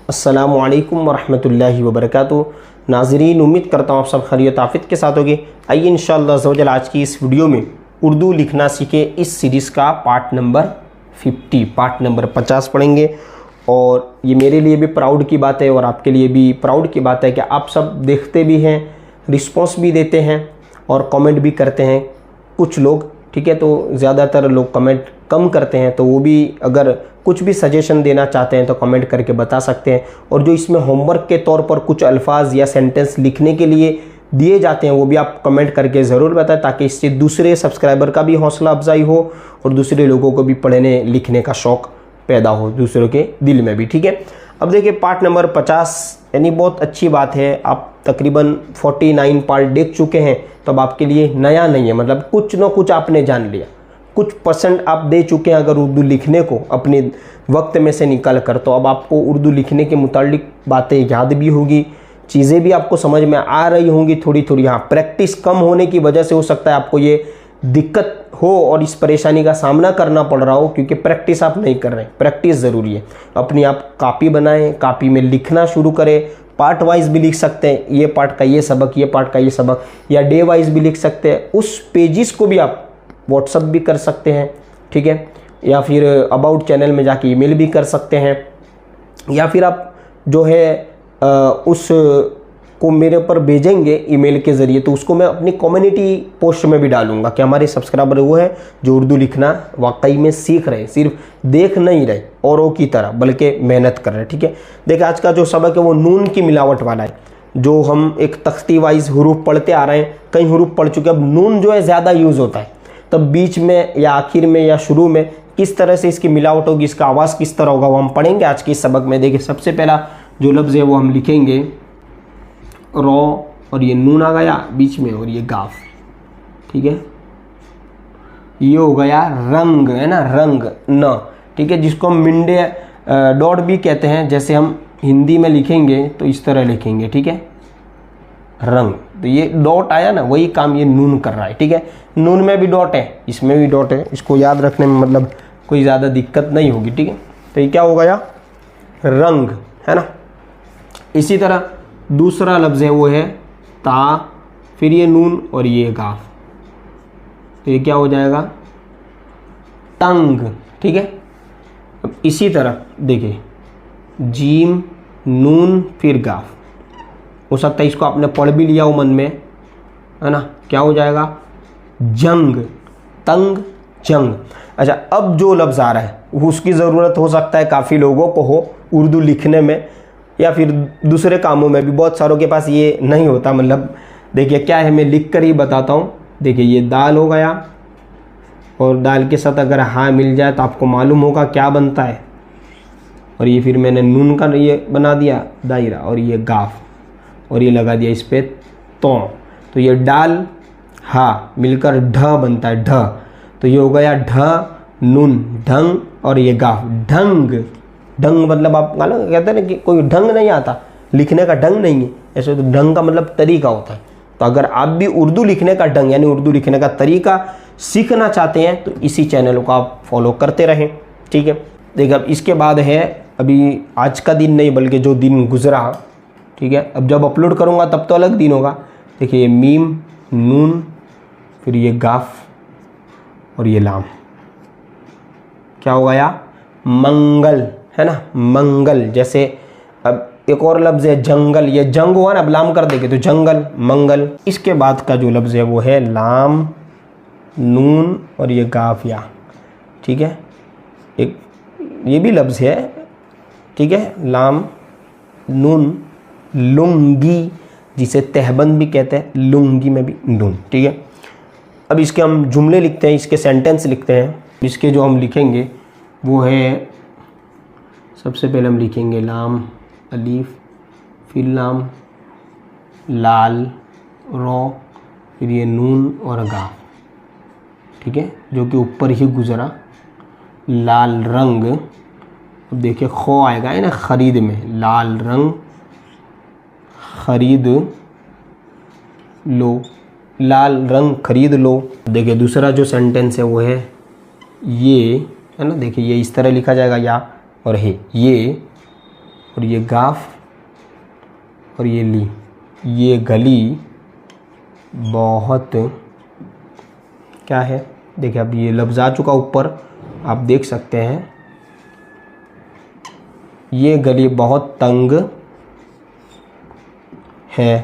अस्सलामु अलैकुम वरहमतुल्लाहि वबरकातुहू। नाज़रीन, उम्मीद करता हूँ आप सब खैरियत आफियत के साथ होंगे। आइए इंशाअल्लाह अज़्ज़वजल आज की इस वीडियो में उर्दू लिखना सीखे इस सीरीज़ का पार्ट नंबर 50 पढ़ेंगे। और ये मेरे लिए भी प्राउड की बात है और आपके लिए भी प्राउड की बात है कि आप सब देखते भी हैं, रिस्पॉन्स भी देते हैं और कमेंट भी करते हैं कुछ लोग, ठीक है। तो ज़्यादातर लोग कमेंट कम करते हैं, तो वो भी अगर कुछ भी सजेशन देना चाहते हैं तो कमेंट करके बता सकते हैं। और जो इसमें होमवर्क के तौर पर कुछ अल्फाज या सेंटेंस लिखने के लिए दिए जाते हैं वो भी आप कमेंट करके ज़रूर बताएं, ताकि इससे दूसरे सब्सक्राइबर का भी हौसला अफजाई हो और दूसरे लोगों को भी पढ़ने लिखने का शौक़ पैदा हो दूसरों के दिल में भी, ठीक है। अब देखिए पार्ट नंबर 50 यानी बहुत अच्छी बात है, आप तकरीबन 49 पार्ट देख चुके हैं, तो अब आपके लिए नया नहीं है, मतलब कुछ ना कुछ आपने जान लिया, कुछ परसेंट आप दे चुके हैं अगर उर्दू लिखने को अपने वक्त में से निकल कर। तो अब आपको उर्दू लिखने के मुतालिक बातें याद भी होगी, चीज़ें भी आपको समझ में आ रही होंगी थोड़ी थोड़ी। हाँ, प्रैक्टिस कम होने की वजह से हो सकता है आपको ये दिक्कत हो और इस परेशानी का सामना करना पड़ रहा हो, क्योंकि प्रैक्टिस आप नहीं कर रहे हैं। प्रैक्टिस ज़रूरी है। अपनी आप कापी बनाएं, कापी में लिखना शुरू करें। पार्ट वाइज भी लिख सकते हैं, ये पार्ट का ये सबक, ये पार्ट का ये सबक, या डे वाइज भी लिख सकते हैं। उस पेजेस को भी आप व्हाट्सअप भी कर सकते हैं, ठीक है, या फिर अबाउट चैनल में जाके ईमेल भी कर सकते हैं, या फिर आप जो है उस को मेरे ऊपर भेजेंगे ईमेल के ज़रिए, तो उसको मैं अपनी कम्युनिटी पोस्ट में भी डालूंगा कि हमारे सब्सक्राइबर वो है जो उर्दू लिखना वाकई में सीख रहे हैं, सिर्फ देख नहीं रहे औरों की तरह, बल्कि मेहनत कर रहे हैं, ठीक है। देखिए आज का जो सबक है वो नून की मिलावट वाला है, जो हम एक तख्ती वाइज हरूफ पढ़ते आ रहे हैं, कई हरूफ पढ़ चुके हैं। अब नून जो है ज़्यादा यूज़ होता है, तब बीच में या आखिर में या शुरू में किस तरह से इसकी मिलावट होगी, इसका आवाज़ किस तरह होगा, वो हम पढ़ेंगे आज के इस सबक में। देखिए सबसे पहला जो लफ्ज़ है वो हम लिखेंगे रॉ, और ये नून आ गया बीच में और ये गाफ, ठीक है। ये हो गया रंग, है ना, रंग न, ठीक है, जिसको हम मिंडे डॉट भी कहते हैं। जैसे हम हिंदी में लिखेंगे तो इस तरह लिखेंगे, ठीक है, रंग। तो ये डॉट आया ना, वही काम ये नून कर रहा है, ठीक है। नून में भी डॉट है, इसमें भी डॉट है, इसको याद रखने में मतलब कोई ज़्यादा दिक्कत नहीं होगी, ठीक है। तो ये क्या हो गया, रंग, है ना। इसी तरह दूसरा लफ्ज़ है वो है ता, फिर ये नून और ये गाफ, तो ये क्या हो जाएगा, तंग, ठीक है। अब इसी तरह देखिए जीम, नून, फिर गाफ, हो सकता है इसको आपने पढ़ भी लिया हो मन में, है ना, क्या हो जाएगा, जंग, तंग, जंग। अच्छा, अब जो लफ्ज़ आ रहा है उसकी ज़रूरत हो सकता है काफ़ी लोगों को हो उर्दू लिखने में या फिर दूसरे कामों में भी, बहुत सारों के पास ये नहीं होता। मतलब देखिए क्या है, मैं लिख कर ही बताता हूँ। देखिए ये दाल हो गया, और दाल के साथ अगर हाँ मिल जाए तो आपको मालूम होगा क्या बनता है। और ये फिर मैंने नून का ये बना दिया दायरा, और ये गाफ, और ये लगा दिया इस पर तो ये डाल हा मिलकर ढ बनता है, ढ। तो ये हो गया ढ, नून, ढंग, और ये गाफ, ढंग। ढंग मतलब आप मालूम कहते हैं ना कि कोई ढंग नहीं आता, लिखने का ढंग नहीं है, ऐसे तो ढंग का मतलब तरीका होता है। तो अगर आप भी उर्दू लिखने का ढंग यानी उर्दू लिखने का तरीका सीखना चाहते हैं तो इसी चैनल को आप फॉलो करते रहें, ठीक है। देखिए अब इसके बाद है, अभी आज का दिन नहीं बल्कि जो दिन गुजरा, ठीक है। अब जब अपलोड करूँगा तब तो अलग दिन होगा। देखिए ये मीम, नून, फिर ये गाफ और ये लाम, क्या हो गया, मंगल, है ना, मंगल। जैसे अब एक और लफ्ज़ है जंगल, ये जंग हुआ ना, अब लाम कर देंगे तो जंगल, मंगल। इसके बाद का जो लफ्ज़ है वो है लाम, नून और ये गाफ या, ठीक है। एक ये भी लफ्ज़ है, ठीक है, लाम, नून, लुंगी, जिसे तहबंद भी कहते हैं, लुंगी में भी नून, ठीक है। अब इसके हम जुमले लिखते हैं, इसके सेंटेंस लिखते हैं। इसके जो हम लिखेंगे वो है, सबसे पहले हम लिखेंगे लाम, अलीफ, फिर लाम, लाल, रॉ, फिर ये नून और गाफ, ठीक है, जो कि ऊपर ही गुजरा, लाल रंग। अब देखिए खो आएगा, है ना, खरीद में, लाल रंग, खरीद लो, लाल रंग खरीद लो। देखिए दूसरा जो सेंटेंस है वो है ये, है ना, देखिए ये इस तरह लिखा जाएगा या और है, ये और ये गाफ और ये ली। ये गली बहुत क्या है, देखिए अब ये लफ्ज़ आ चुका ऊपर, आप देख सकते हैं। ये गली बहुत तंग है।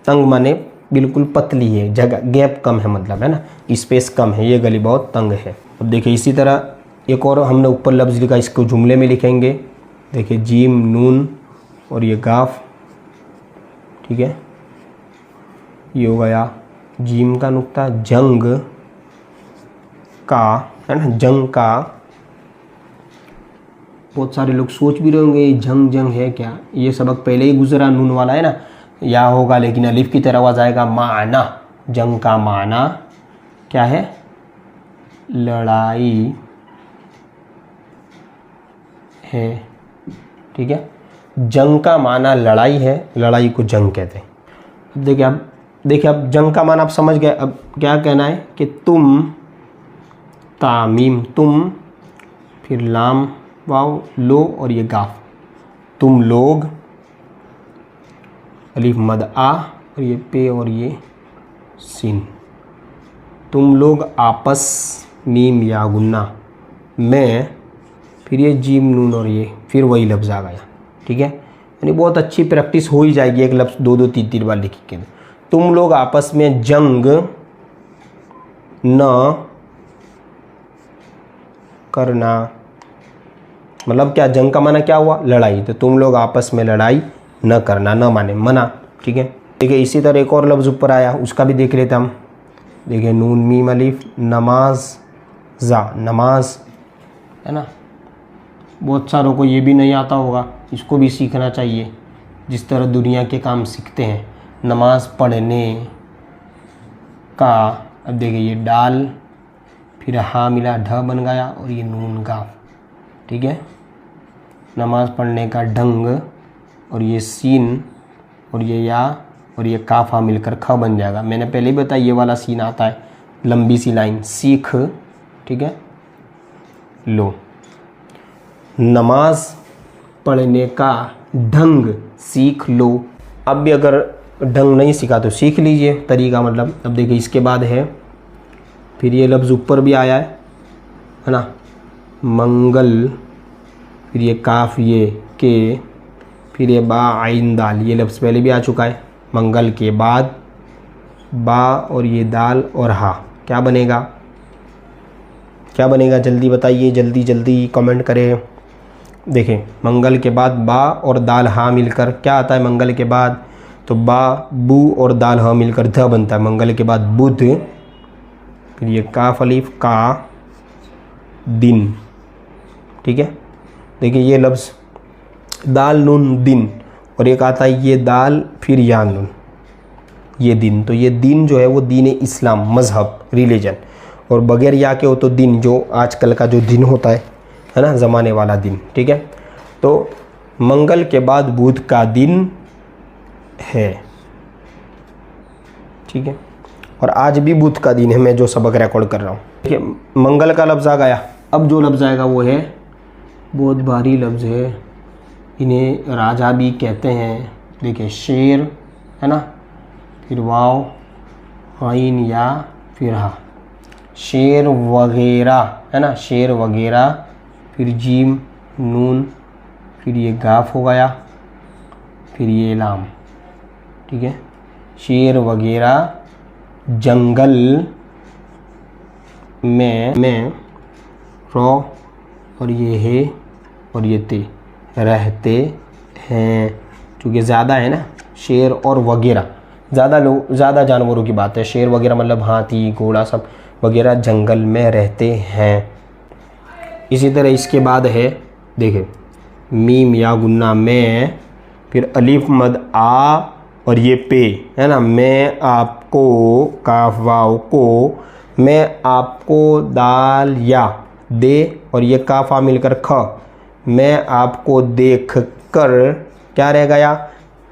तंग माने बिल्कुल पतली है, जगह गैप कम है, मतलब है ना, स्पेस कम है, ये गली बहुत तंग है। अब देखिए इसी तरह एक और हमने ऊपर लफ्ज़ लिखा, इसको जुमले में लिखेंगे। देखिए जीम नून और ये गाफ, ठीक है, ये हो गया जीम का नुक्ता, जंग का, है ना, जंग का। बहुत सारे लोग सोच भी रहे होंगे जंग जंग है क्या, ये सबक पहले ही गुजरा, नून वाला है ना, या होगा, लेकिन अलिफ की तरह आवाज आएगा। माना, जंग का माना क्या है, लड़ाई है, ठीक है। जंग का माना लड़ाई है, लड़ाई को जंग कहते हैं। अब देखिए अब जंग का माना आप समझ गए। अब क्या कहना है कि तुम, तामीम तुम, फिर लाम वाव लो और ये गाफ, तुम लोग, अलिफ मद आ और ये पे और ये सीन, तुम लोग आपस, मीम या गुन्ना, मैं, फिर ये जीम नून और ये फिर वही लफ्ज़ आ गया, ठीक है। यानी बहुत अच्छी प्रैक्टिस हो ही जाएगी, एक लफ्ज़ दो दो तीन तीन बार लिख के। तुम लोग आपस में जंग न करना, मतलब क्या, जंग का माना क्या हुआ, लड़ाई, तो तुम लोग आपस में लड़ाई न करना, न माने मना, ठीक है। देखिए इसी तरह एक और लफ्ज़ ऊपर आया, उसका भी देख लेते हम। देखिए नून मीम अलिफ, नमाज जा, नमाज, है ना। बहुत सारों को ये भी नहीं आता होगा, इसको भी सीखना चाहिए, जिस तरह दुनिया के काम सीखते हैं। नमाज पढ़ने का, अब देखिए ये डाल, फिर हा मिला ढ बन गया और ये नून गाफ, ठीक है। नमाज पढ़ने का ढंग और ये सीन और ये या और ये काफा मिलकर ख बन जाएगा। मैंने पहले ही बताया ये वाला सीन आता है, लंबी सी लाइन, सीख, ठीक है, लो। नमाज पढ़ने का ढंग सीख लो। अब भी अगर ढंग नहीं सीखा तो सीख लीजिए, तरीका मतलब। अब देखिए इसके बाद है, फिर ये लफ्ज़ ऊपर भी आया है ना, मंगल, फिर ये काफ ये के, फिर ये बा आइन दाल, ये लफ्ज़ पहले भी आ चुका है। मंगल के बाद बा और ये दाल और हा, क्या बनेगा, क्या बनेगा, जल्दी बताइए, जल्दी जल्दी कमेंट करें। देखें मंगल के बाद बा और दाल हा मिलकर क्या आता है, मंगल के बाद तो बा बू और दाल हा मिलकर ध बनता है। मंगल के बाद बुध, फिर ये काफ अलिफ का, दिन, ठीक है। देखिए ये लफ्ज़ दाल नून दिन, और एक आता है ये दाल फिर या नून, ये दिन। तो ये दिन जो है वो दीन इस्लाम, मज़हब, रिलीजन, और बगैर या के हो तो दिन, जो आजकल का जो दिन होता है ना, ज़माने वाला दिन, ठीक है। तो मंगल के बाद बुध का दिन है, ठीक है, और आज भी बुध का दिन है, मैं जो सबक रिकॉर्ड कर रहा हूँ। देखिए मंगल का लफ्ज़ आ गया। अब जो लफ्ज़ आएगा वो है, बहुत भारी लफ्ज़ है, इन्हें राजा भी कहते हैं। देखिए शेर, है ना, फिर वाव आइन या फिर हा, शेर वगैरह, है ना, शेर वगैरह, फिर जीम नून, फिर ये गाफ हो गया, फिर ये लाम, ठीक है। शेर वगैरह जंगल में रो और ये है और ये ते रहते हैं, क्योंकि ज़्यादा है ना, शेर और वगैरह, ज़्यादा जानवरों की बात है। शेर वगैरह मतलब हाथी घोड़ा सब वगैरह जंगल में रहते हैं। इसी तरह इसके बाद है, देखें मीम या गुन्ना में, फिर अलिफ मद आ और ये पे, है ना, मैं आपको, काफ वाव को, मैं आपको दाल या दे और ये काफा मिलकर ख, मैं आपको देख कर, क्या रह गया,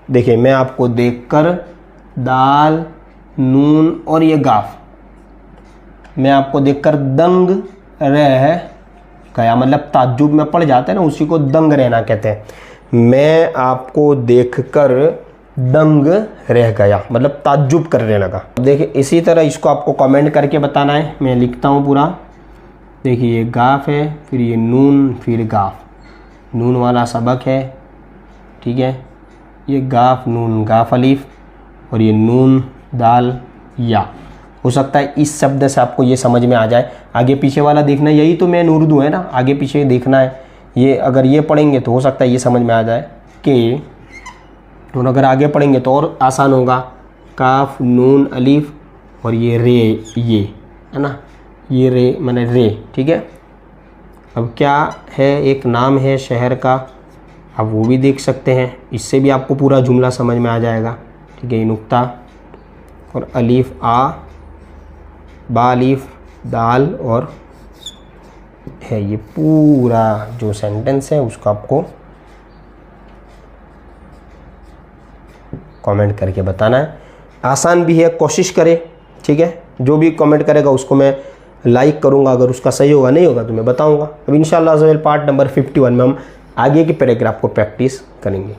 देखिए मैं आपको देख कर, दाल नून और ये गाफ, मैं आपको देखकर दंग रह गया, मतलब ताज्जुब में पड़ जाता है ना, उसी को दंग रहना कहते हैं। मैं आपको देखकर दंग रह गया, मतलब ताज्जुब करने लगा। देखिए इसी तरह इसको आपको कमेंट करके बताना है। मैं लिखता हूँ पूरा। देखिए ये गाफ है, फिर ये नून, फिर गाफ, नून वाला सबक है, ठीक है। ये गाफ नून गाफ अलीफ, और ये नून दाल या। हो सकता है इस शब्द से आपको ये समझ में आ जाए। आगे पीछे वाला देखना, यही तो मेन उर्दू है ना, आगे पीछे देखना है। ये अगर ये पढ़ेंगे तो हो सकता है ये समझ में आ जाए कि, और अगर आगे पढ़ेंगे तो और आसान होगा। काफ नून अलीफ और ये रे, ये है ना, ये रे मैंने रे, ठीक है। अब क्या है, एक नाम है शहर का, आप वो भी देख सकते हैं, इससे भी आपको पूरा जुमला समझ में आ जाएगा, ठीक है। ये नुक्ता और अलीफ आ, बा अलीफ दाल, और है ये पूरा जो सेंटेंस है उसको आपको कमेंट करके बताना है। आसान भी है, कोशिश करें, ठीक है। जो भी कमेंट करेगा उसको मैं लाइक करूंगा, अगर उसका सही होगा नहीं होगा तो मैं बताऊंगा। अब इंशाल्लाह पार्ट नंबर 51 में हम आगे के पैराग्राफ को प्रैक्टिस करेंगे।